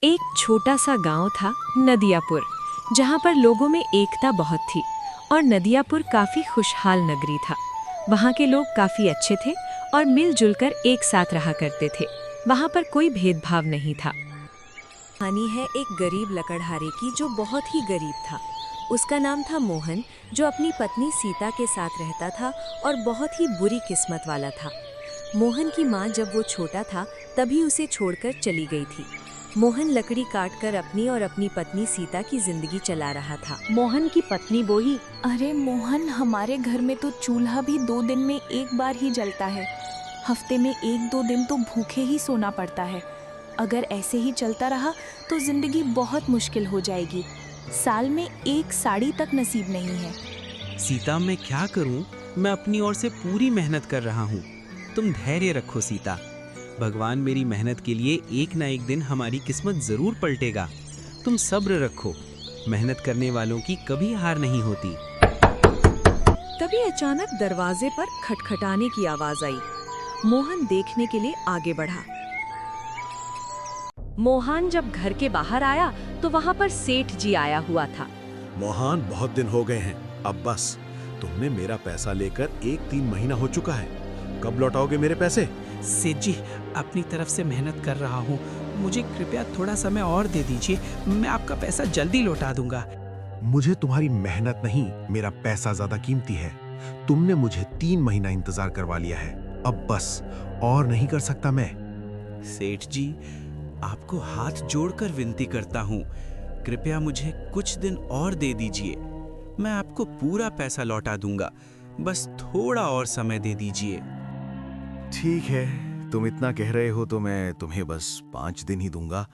एक छोटा सा गांव था नदियापुर, जहां पर लोगों में एकता बहुत थी और नदियापुर काफी खुशहाल नगरी था। वहां के लोग काफी अच्छे थे और मिलजुल कर एक साथ रहा करते थे। वहां पर कोई भेदभाव नहीं था। कहानी है एक गरीब लकड़हारे की जो बहुत ही गरीब था। उसका नाम था मोहन, जो अपनी पत्नी सीता के साथ रहता था और बहुत ही बुरी किस्मत वाला था। मोहन की माँ जब वो छोटा था तभी उसे छोड़कर चली गई थी। मोहन लकड़ी काटकर अपनी और अपनी पत्नी सीता की जिंदगी चला रहा था। मोहन की पत्नी बोली, अरे मोहन, हमारे घर में तो चूल्हा भी 2 दिन में एक बार ही जलता है। हफ्ते में 1-2 दिन तो भूखे ही सोना पड़ता है। अगर ऐसे ही चलता रहा तो जिंदगी बहुत मुश्किल हो जाएगी। साल में 1 साड़ी तक नसीब नहीं है। सीता, मैं क्या करूं? मैं अपनी ओर से पूरी मेहनत कर रहा हूं। तुम धैर्य रखो सीता। भगवान मेरी मेहनत के लिए एक ना एक दिन हमारी किस्मत जरूर पलटेगा। तुम सब्र रखो। मेहनत करने वालों की कभी हार नहीं होती। तभी अचानक दरवाजे पर खटखटाने की आवाज आई। मोहन देखने के लिए आगे बढ़ा। मोहन जब घर के बाहर आया तो वहाँ पर सेठ जी आया हुआ था। मोहन, बहुत दिन हो गए हैं। अब बस, तुमने मेरा पैसा लेकर 1-3 महीना हो चुका है। कब लौटाओगे मेरे पैसे? सेठ जी, अपनी तरफ से मेहनत कर रहा हूं। मुझे कृपया थोड़ा समय और दे दीजिए। मैं आपका पैसा जल्दी लौटा दूंगा। मुझे तुम्हारी मेहनत नहीं, मेरा पैसा ज्यादा कीमती है। तुमने मुझे 3 महीना इंतजार करवा लिया है। अब बस और नहीं कर सकता मैं। सेठ जी, आपको हाथ जोड़कर विनती करता हूँ, कृपया मुझे कुछ दिन और दे दीजिए। मैं आपको पूरा पैसा लौटा दूंगा। बस थोड़ा और समय दे दीजिए। ठीक है, तुम इतना कह रहे हो तो मैं तुम्हें बस 5 दिन ही दूंगा।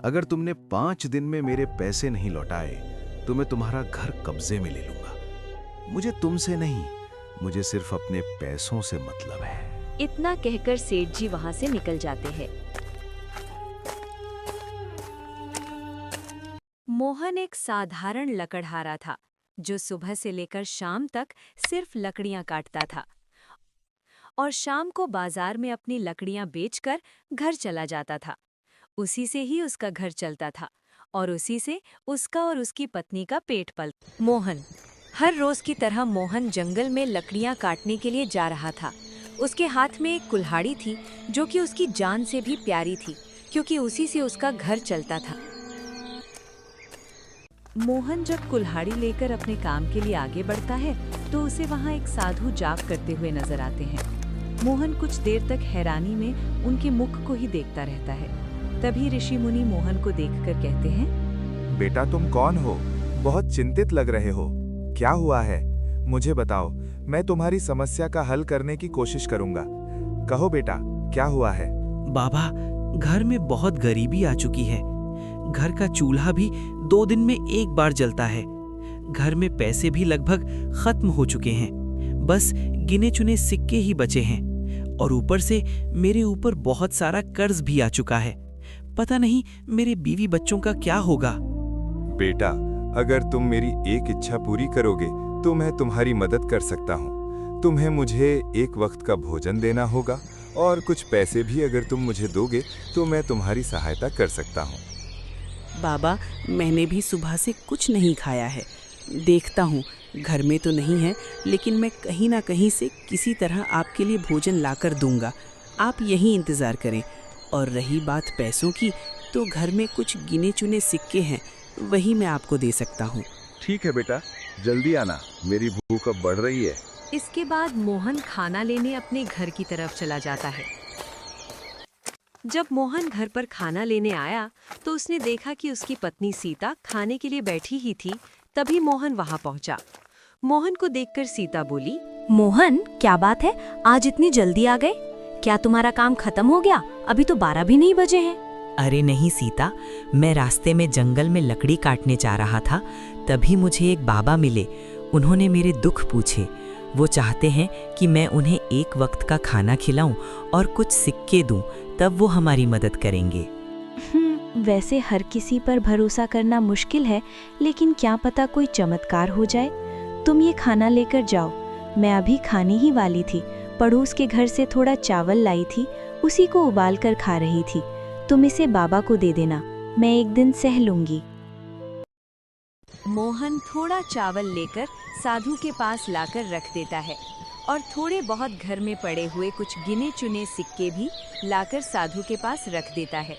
अगर तुमने 5 दिन में मेरे पैसे नहीं लौटाए तो मैं तुम्हारा घर कब्जे में ले लूंगा। मुझे तुमसे नहीं, मुझे सिर्फ अपने पैसों से मतलब है। इतना कहकर सेठ जी वहाँ से निकल जाते हैं। मोहन एक साधारण लकड़हारा था जो सुबह से लेकर शाम तक सिर्फ लकड़ियां काटता था और शाम को बाजार में अपनी लकड़ियां बेचकर घर चला जाता था। उसी से ही उसका घर चलता था और उसी से उसका और उसकी पत्नी का पेट पलता। मोहन हर रोज की तरह मोहन जंगल में लकड़ियां काटने के लिए जा रहा था। उसके हाथ में एक कुल्हाड़ी थी जो कि उसकी जान से भी प्यारी थी, क्योंकि उसी से उसका घर चलता था। मोहन जब कुल्हाड़ी लेकर अपने काम के लिए आगे बढ़ता है तो उसे वहाँ एक साधु जाप करते हुए नजर आते हैं। मोहन कुछ देर तक हैरानी में उनके मुख को ही देखता रहता है। तभी ऋषि मुनि मोहन को देखकर कहते हैं, बेटा, तुम कौन हो? बहुत चिंतित लग रहे हो। क्या हुआ है? मुझे बताओ, मैं तुम्हारी समस्या का हल करने की कोशिश करूंगा। कहो बेटा, क्या हुआ है? बाबा, घर में बहुत गरीबी आ चुकी है। घर का चूल्हा भी 2 दिन में एक बार जलता है। घर में पैसे भी लगभग खत्म हो चुके हैं। बस गिने चुने सिक्के ही बचे हैं और ऊपर से मेरे ऊपर बहुत सारा कर्ज भी आ चुका है। पता नहीं मेरे बीवी बच्चों का क्या होगा। बेटा, अगर तुम मेरी एक इच्छा पूरी करोगे तो मैं तुम्हारी मदद कर सकता हूँ। तुम्हें मुझे एक वक्त का भोजन देना होगा और कुछ पैसे भी अगर तुम मुझे दोगे तो मैं तुम्हारी सहायता कर सकता हूँ। बाबा, मैंने भी सुबह से कुछ नहीं खाया है। देखता हूँ, घर में तो नहीं है, लेकिन मैं कहीं ना कहीं से किसी तरह आपके लिए भोजन लाकर दूंगा। आप यहीं इंतज़ार करें। और रही बात पैसों की, तो घर में कुछ गिने चुने सिक्के हैं, वही मैं आपको दे सकता हूँ। ठीक है बेटा, जल्दी आना, मेरी भूख अब बढ़ रही है। इसके बाद मोहन खाना लेने अपने घर की तरफ चला जाता है। जब मोहन घर पर खाना लेने आया तो उसने देखा कि उसकी पत्नी सीता खाने के लिए बैठी ही थी। तभी मोहन वहां पहुंचा। मोहन को देखकर सीता बोली, मोहन, क्या बात है, आज इतनी जल्दी आ गए? क्या तुम्हारा काम खत्म हो गया? अभी तो 12 भी नहीं बजे हैं। अरे नहीं सीता, मैं रास्ते में जंगल में लकड़ी काटने जा रहा था, तभी मुझे एक बाबा मिले। उन्होंने मेरे दुख पूछे। वो चाहते हैं कि मैं उन्हें एक वक्त का खाना खिलाऊं और कुछ सिक्के दूं, तब वो हमारी मदद करेंगे। वैसे हर किसी पर भरोसा करना मुश्किल है, लेकिन क्या पता कोई चमत्कार हो जाए। तुम ये खाना लेकर जाओ। मैं अभी खाने ही वाली थी। पड़ोस के घर से थोड़ा चावल लाई थी, उसी को उबाल कर खा रही थी। तुम इसे बाबा को दे देना। मैं एक दिन सह लूंगी। मोहन थोड़ा चावल लेकर साधु के पास लाकर रख देता है और थोड़े बहुत घर में पड़े हुए कुछ गिने चुने सिक्के भी लाकर साधु के पास रख देता है।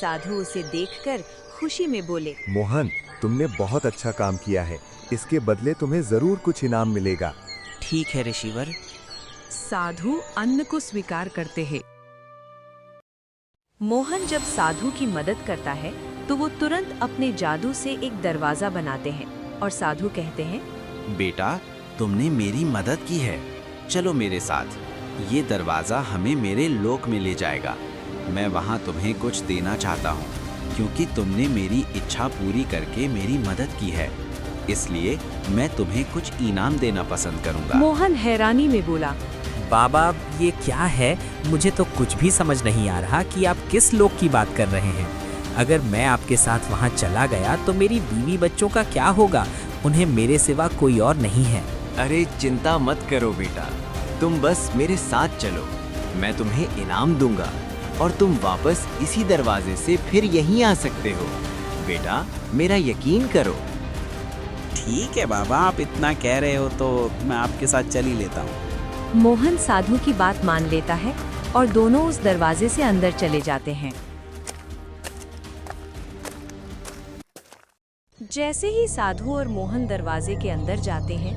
साधु उसे देखकर खुशी में बोले, मोहन, तुमने बहुत अच्छा काम किया है। इसके बदले तुम्हें जरूर कुछ इनाम मिलेगा। ठीक है ऋषिवर। साधु अन्न को स्वीकार करते हैं। मोहन जब साधु की मदद करता है तो वो तुरंत अपने जादू से एक दरवाजा बनाते हैं और साधु कहते हैं, बेटा, तुमने मेरी मदद की है, चलो मेरे साथ। ये दरवाज़ा हमें मेरे लोक में ले जाएगा। मैं वहाँ तुम्हें कुछ देना चाहता हूँ, क्योंकि तुमने मेरी इच्छा पूरी करके मेरी मदद की है, इसलिए मैं तुम्हें कुछ इनाम देना पसंद करूँगा। मोहन हैरानी में बोला, बाबा ये क्या है? मुझे तो कुछ भी समझ नहीं आ रहा कि आप किस लोक की बात कर रहे हैं। अगर मैं आपके साथ वहाँ चला गया तो मेरी बीवी बच्चों का क्या होगा? उन्हें मेरे सिवा कोई और नहीं है। अरे चिंता मत करो बेटा, तुम बस मेरे साथ चलो। मैं तुम्हें इनाम दूंगा और तुम वापस इसी दरवाजे से फिर यहीं आ सकते हो। बेटा, मेरा यकीन करो। ठीक है बाबा, आप इतना कह रहे हो तो मैं आपके साथ चल ही लेता हूँ। मोहन साधु की बात मान लेता है और दोनों उस दरवाजे से अंदर चले जाते हैं। जैसे ही साधु और मोहन दरवाजे के अंदर जाते हैं,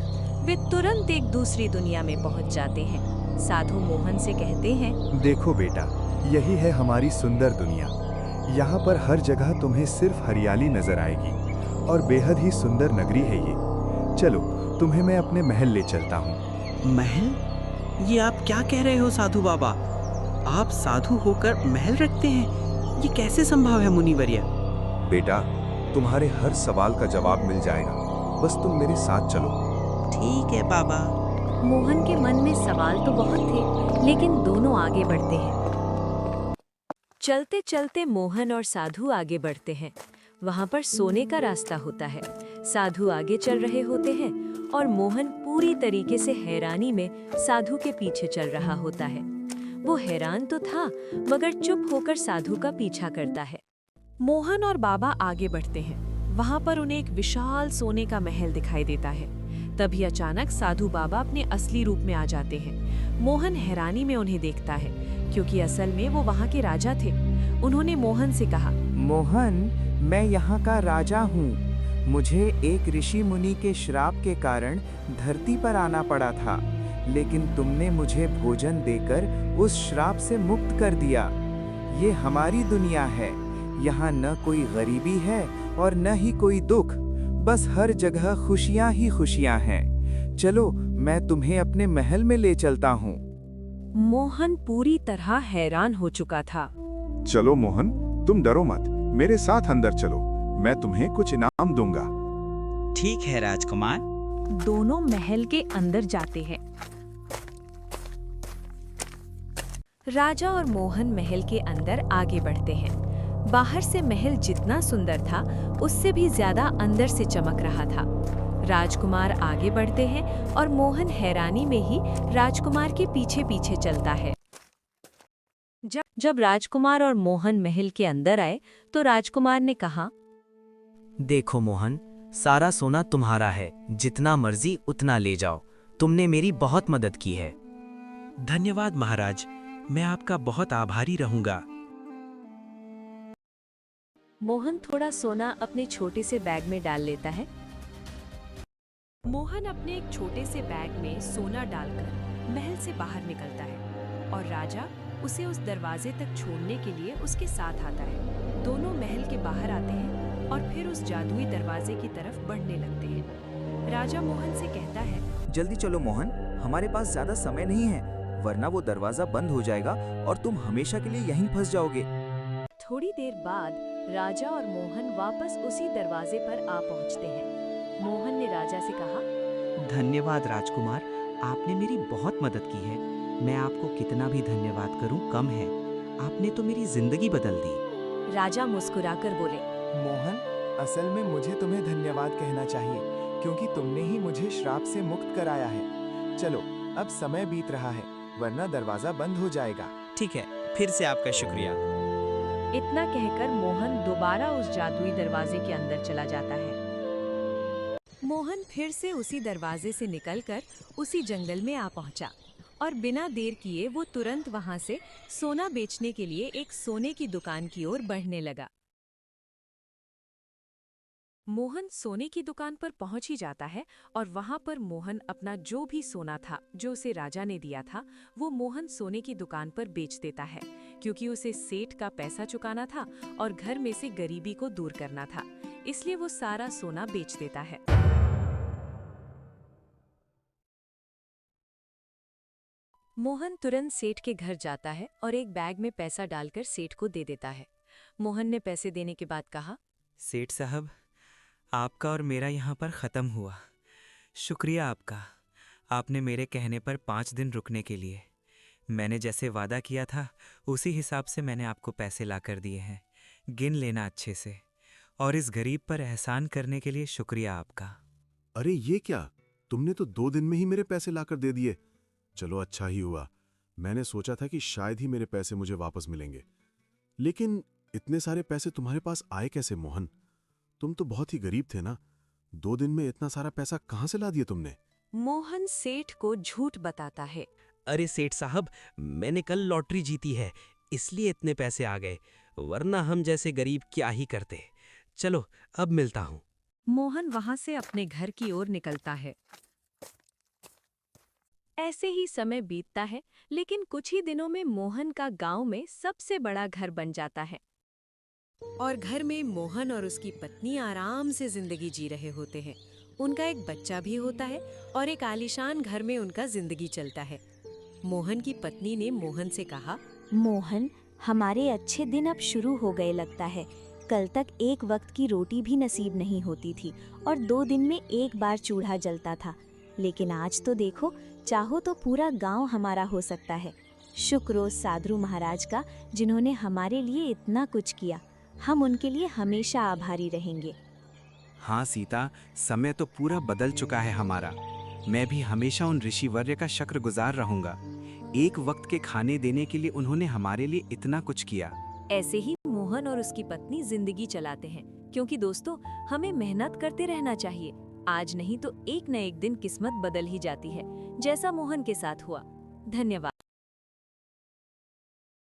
वे तुरंत एक दूसरी दुनिया में पहुंच जाते हैं। साधु मोहन से कहते हैं, देखो बेटा, यही है हमारी सुंदर दुनिया। यहाँ पर हर जगह तुम्हें सिर्फ हरियाली नजर आएगी और बेहद ही सुंदर नगरी है ये। चलो, तुम्हें मैं अपने महल ले चलता हूँ। महल? ये आप क्या कह रहे हो साधु बाबा? आप साधु होकर महल रखते हैं? ये कैसे संभव है मुनिवर्य? बेटा, तुम्हारे हर सवाल का जवाब मिल जाएगा, बस तुम मेरे साथ चलो। ठीक है बाबा। मोहन के मन में सवाल तो बहुत थे, लेकिन दोनों आगे बढ़ते हैं। चलते चलते मोहन और साधु आगे बढ़ते हैं। वहाँ पर सोने का रास्ता होता है। साधु आगे चल रहे होते हैं और मोहन पूरी तरीके से हैरानी में साधु के पीछे चल रहा होता है। वो हैरान तो था, मगर चुप होकर साधु का पीछा करता है। मोहन और बाबा आगे बढ़ते हैं। वहाँ पर उन्हें एक विशाल सोने का महल दिखाई देता है। तभी अचानक साधु बाबा अपने असली रूप में आ जाते हैं। मोहन हैरानी में उन्हें देखता है, क्योंकि असल में वो वहाँ के राजा थे। उन्होंने मोहन से कहा, मोहन, मैं यहाँ का राजा हूँ। मुझे एक ऋषि मुनि के श्राप के कारण धरती पर आना पड़ा था, लेकिन तुमने मुझे भोजन देकर उस श्राप से मुक्त कर दिया। ये हमारी दुनिया है। यहाँ न कोई गरीबी है और न ही कोई दुख, बस हर जगह खुशियाँ ही खुशियाँ हैं। चलो, मैं तुम्हें अपने महल में ले चलता हूँ। मोहन पूरी तरह हैरान हो चुका था। चलो मोहन, तुम डरो मत, मेरे साथ अंदर चलो, मैं तुम्हें कुछ इनाम दूंगा। ठीक है राजकुमार। दोनों महल के अंदर जाते हैं। राजा और मोहन महल के अंदर आगे बढ़ते हैं। बाहर से महल जितना सुंदर था, उससे भी ज्यादा अंदर से चमक रहा था। राजकुमार आगे बढ़ते हैं और मोहन हैरानी में ही राजकुमार के पीछे पीछे चलता है। जब राजकुमार और मोहन महल के अंदर आए तो राजकुमार ने कहा, देखो मोहन, सारा सोना तुम्हारा है, जितना मर्जी उतना ले जाओ। तुमने मेरी बहुत मदद की है। धन्यवाद महाराज, मैं आपका बहुत आभारी रहूंगा। मोहन थोड़ा सोना अपने छोटे से बैग में डाल लेता है। मोहन अपने एक छोटे से बैग में सोना डालकर महल से बाहर निकलता है और राजा उसे उस दरवाजे तक छोड़ने के लिए उसके साथ आता है। दोनों महल के बाहर आते हैं और फिर उस जादुई दरवाजे की तरफ बढ़ने लगते हैं। राजा मोहन से कहता है, जल्दी चलो मोहन, हमारे पास ज्यादा समय नहीं है, वरना वो दरवाजा बंद हो जाएगा और तुम हमेशा के लिए यहीं फंस जाओगे। थोड़ी देर बाद राजा और मोहन वापस उसी दरवाजे पर आ पहुंचते हैं। मोहन ने राजा से कहा, धन्यवाद राजकुमार, आपने मेरी बहुत मदद की है। मैं आपको कितना भी धन्यवाद करूं कम है। आपने तो मेरी जिंदगी बदल दी। राजा मुस्कुराकर बोले, मोहन, असल में मुझे तुम्हें धन्यवाद कहना चाहिए, क्योंकि तुमने ही मुझे श्राप से मुक्त कराया है। चलो, अब समय बीत रहा है, वरना दरवाजा बंद हो जाएगा। ठीक है, फिर से आपका शुक्रिया। इतना कहकर मोहन दोबारा उस जादुई दरवाजे के अंदर चला जाता है। मोहन फिर से उसी दरवाजे से निकलकर उसी जंगल में आ पहुंचा और बिना देर किए वो तुरंत वहां से सोना बेचने के लिए एक सोने की दुकान की ओर बढ़ने लगा। मोहन सोने की दुकान पर पहुंच ही जाता है और वहां पर मोहन अपना जो भी सोना था जो उसे राजा ने दिया था वो मोहन सोने की दुकान पर बेच देता है, क्योंकि उसे सेठ का पैसा चुकाना था और घर में से गरीबी को दूर करना था, इसलिए वो सारा सोना बेच देता है। मोहन तुरंत सेठ के घर जाता है और एक बैग में पैसा डालकर सेठ को दे देता है। मोहन ने पैसे देने के बाद कहा, सेठ साहब, आपका और मेरा यहाँ पर ख़त्म हुआ। शुक्रिया आपका, आपने मेरे कहने पर 5 दिन रुकने के लिए। मैंने जैसे वादा किया था उसी हिसाब से मैंने आपको पैसे ला कर दिए हैं। गिन लेना अच्छे से, और इस गरीब पर एहसान करने के लिए शुक्रिया आपका। अरे ये क्या, तुमने तो 2 दिन में ही मेरे पैसे लाकर दे दिए। चलो अच्छा ही हुआ, मैंने सोचा था कि शायद ही मेरे पैसे मुझे वापस मिलेंगे। लेकिन इतने सारे पैसे तुम्हारे पास आए कैसे मोहन? तुम तो बहुत ही गरीब थे ना, 2 दिन में इतना सारा पैसा कहाँ से ला दिया तुमने? मोहन सेठ को झूठ बताता है। अरे सेठ साहब, मैंने कल लॉटरी जीती है, इसलिए इतने पैसे आ गए, वरना हम जैसे गरीब क्या ही करते। चलो अब मिलता हूँ। मोहन वहां से अपने घर की ओर निकलता है। ऐसे ही समय बीतता है, लेकिन कुछ ही दिनों में मोहन का गांव में सबसे बड़ा घर बन जाता है और घर में मोहन और उसकी पत्नी आराम से जिंदगी जी रहे होते हैं। उनका एक बच्चा भी होता है और एक आलीशान घर में उनका जिंदगी चलता है। मोहन की पत्नी ने मोहन से कहा, मोहन, हमारे अच्छे दिन अब शुरू हो गए लगता है। कल तक एक वक्त की रोटी भी नसीब नहीं होती थी और 2 दिन में एक बार चूल्हा जलता था, लेकिन आज तो देखो, चाहो तो पूरा गांव हमारा हो सकता है। शुक्र उस साधु महाराज का जिन्होंने हमारे लिए इतना कुछ किया। हम उनके लिए हमेशा आभारी रहेंगे। हाँ सीता, समय तो पूरा बदल चुका है हमारा। मैं भी हमेशा उन ऋषिवर्य का शुक्रगुजार रहूंगा। एक वक्त के खाने देने के लिए उन्होंने हमारे लिए इतना कुछ किया। ऐसे ही मोहन और उसकी पत्नी जिंदगी चलाते हैं, क्योंकि दोस्तों, हमें मेहनत करते रहना चाहिए। आज नहीं तो एक न एक दिन किस्मत बदल ही जाती है, जैसा मोहन के साथ हुआ। धन्यवाद।